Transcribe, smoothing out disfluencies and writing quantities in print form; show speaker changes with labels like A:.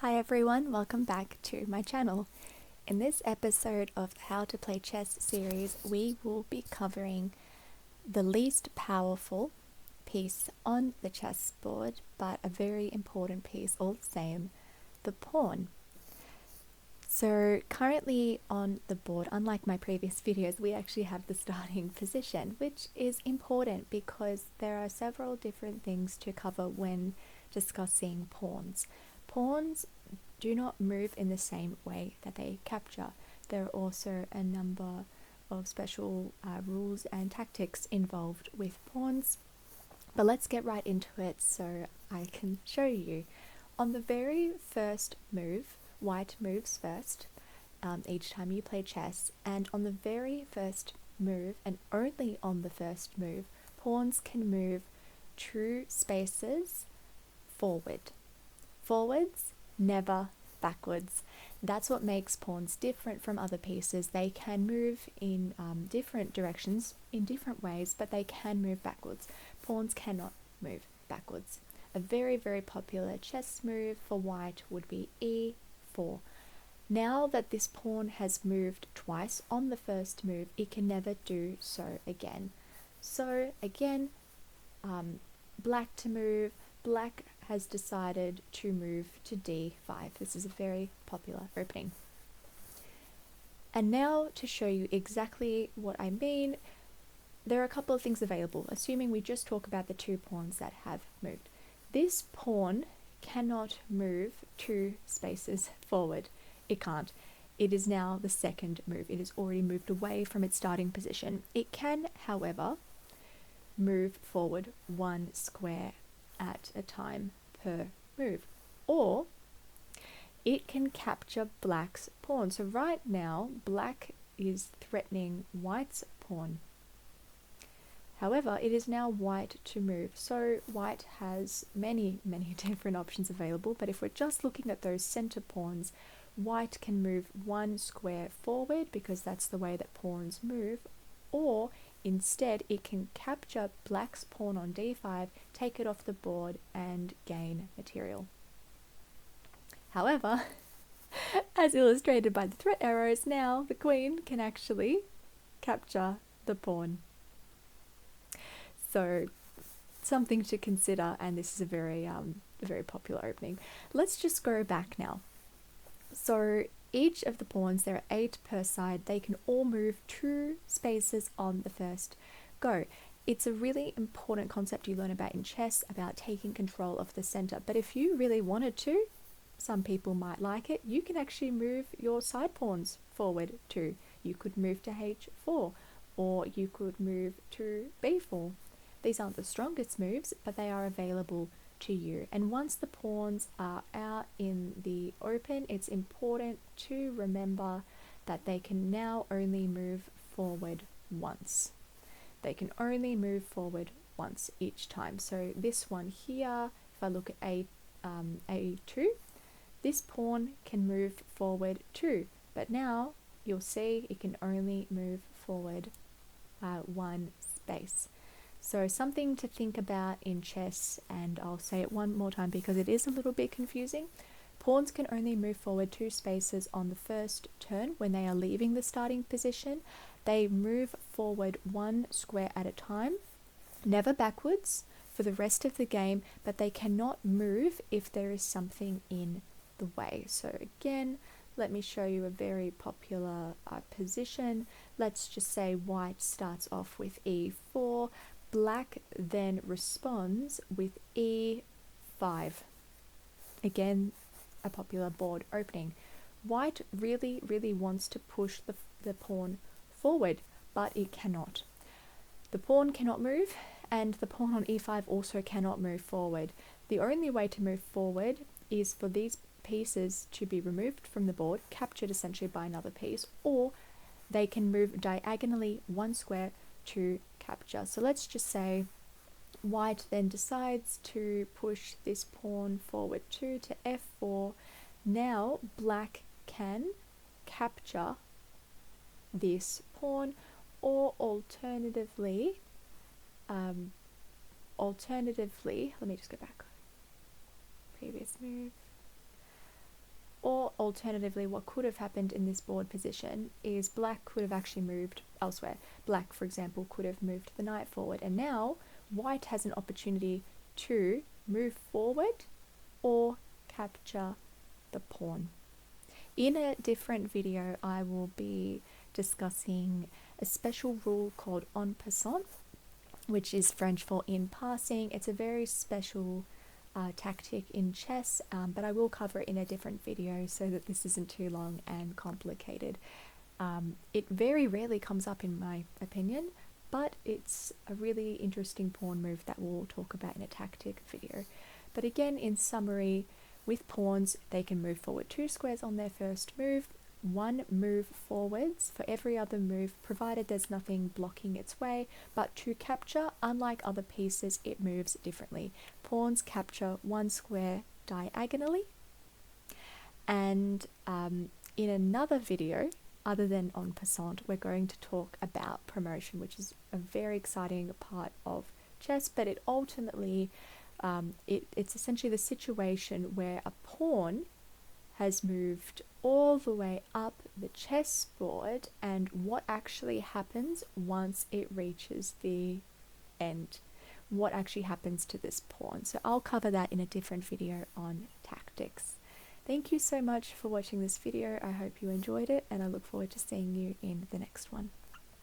A: Hi everyone, welcome back to my channel. In this episode of the How to Play Chess series, we will be covering the least powerful piece on the chessboard, but a very important piece all the same, the pawn. So currently on the board, unlike my previous videos, we actually have the starting position, which is important because there are several different things to cover when discussing pawns. Pawns do not move in the same way that they capture. There are also a number of special rules and tactics involved with pawns, but let's get right into it so I can show you. On the very first move, white moves first each time you play chess, and on the very first move, and only on the first move, pawns can move true spaces forward. Forwards, never backwards. That's what makes pawns different from other pieces. They can move in different directions, in different ways, but they can move backwards. Pawns cannot move backwards. A very, very popular chess move for white would be e4. Now that this pawn has moved twice on the first move, it can never do so again. So again, black to move. Black has decided to move to d5. This is a very popular opening. And now to show you exactly what I mean, there are a couple of things available, assuming we just talk about the two pawns that have moved. This pawn cannot move two spaces forward. It can't. It is now the second move. It has already moved away from its starting position. It can, however, move forward one square at a time per move, or it can capture black's pawn. So right now black is threatening white's pawn. However, it is now white to move, so white has many different options available, but if we're just looking at those center pawns, white can move one square forward because that's the way that pawns move, or instead it can capture black's pawn on d5, take it off the board and gain material. However, as illustrated by the threat arrows, now the queen can actually capture the pawn. So something to consider, and this is a very popular opening. Let's just go back now. So each of the pawns, there are 8 per side, they can all move 2 spaces on the first go. It's a really important concept you learn about in chess, about taking control of the center. But if you really wanted to, some people might like it, you can actually move your side pawns forward too. You could move to h4, or you could move to b4. These aren't the strongest moves, but they are available to you. And once the pawns are out in the open, it's important to remember that they can now only move forward once. They can only move forward once each time. So this one here, if I look at A2, this pawn can move forward too, but now you'll see it can only move forward one space. So something to think about in chess, and I'll say it one more time because it is a little bit confusing. Pawns can only move forward 2 spaces on the first turn when they are leaving the starting position. They move forward 1 square at a time, never backwards for the rest of the game, but they cannot move if there is something in the way. So again, let me show you a very popular position. Let's just say white starts off with e4. Black then responds with e5. Again, a popular board opening. White really wants to push the pawn forward, but it cannot. The pawn cannot move, and the pawn on e5 also cannot move forward. The only way to move forward is for these pieces to be removed from the board, captured essentially by another piece, or they can move diagonally 1 square to capture. So let's just say white then decides to push this pawn forward to f4. Now black can capture this pawn, or alternatively, let me just go back. Previous move. Or alternatively, what could have happened in this board position is black could have actually moved elsewhere. Black, for example, could have moved the knight forward, and now white has an opportunity to move forward or capture the pawn. In a different video, I will be discussing a special rule called en passant, which is French for in passing. It's a very special tactic in chess, but I will cover it in a different video so that this isn't too long and complicated. It very rarely comes up in my opinion, but it's a really interesting pawn move that we'll talk about in a tactic video. But again, in summary, with pawns, they can move forward 2 squares on their first move, 1 move forwards for every other move, provided there's nothing blocking its way. But to capture, unlike other pieces, it moves differently. Pawns capture 1 square diagonally. And in another video, other than en passant, we're going to talk about promotion, which is a very exciting part of chess, but it ultimately, it's essentially the situation where a pawn has moved all the way up the chessboard and what actually happens once it reaches the end. What actually happens to this pawn. So I'll cover that in a different video on tactics. Thank you so much for watching this video. I hope you enjoyed it, and I look forward to seeing you in the next one.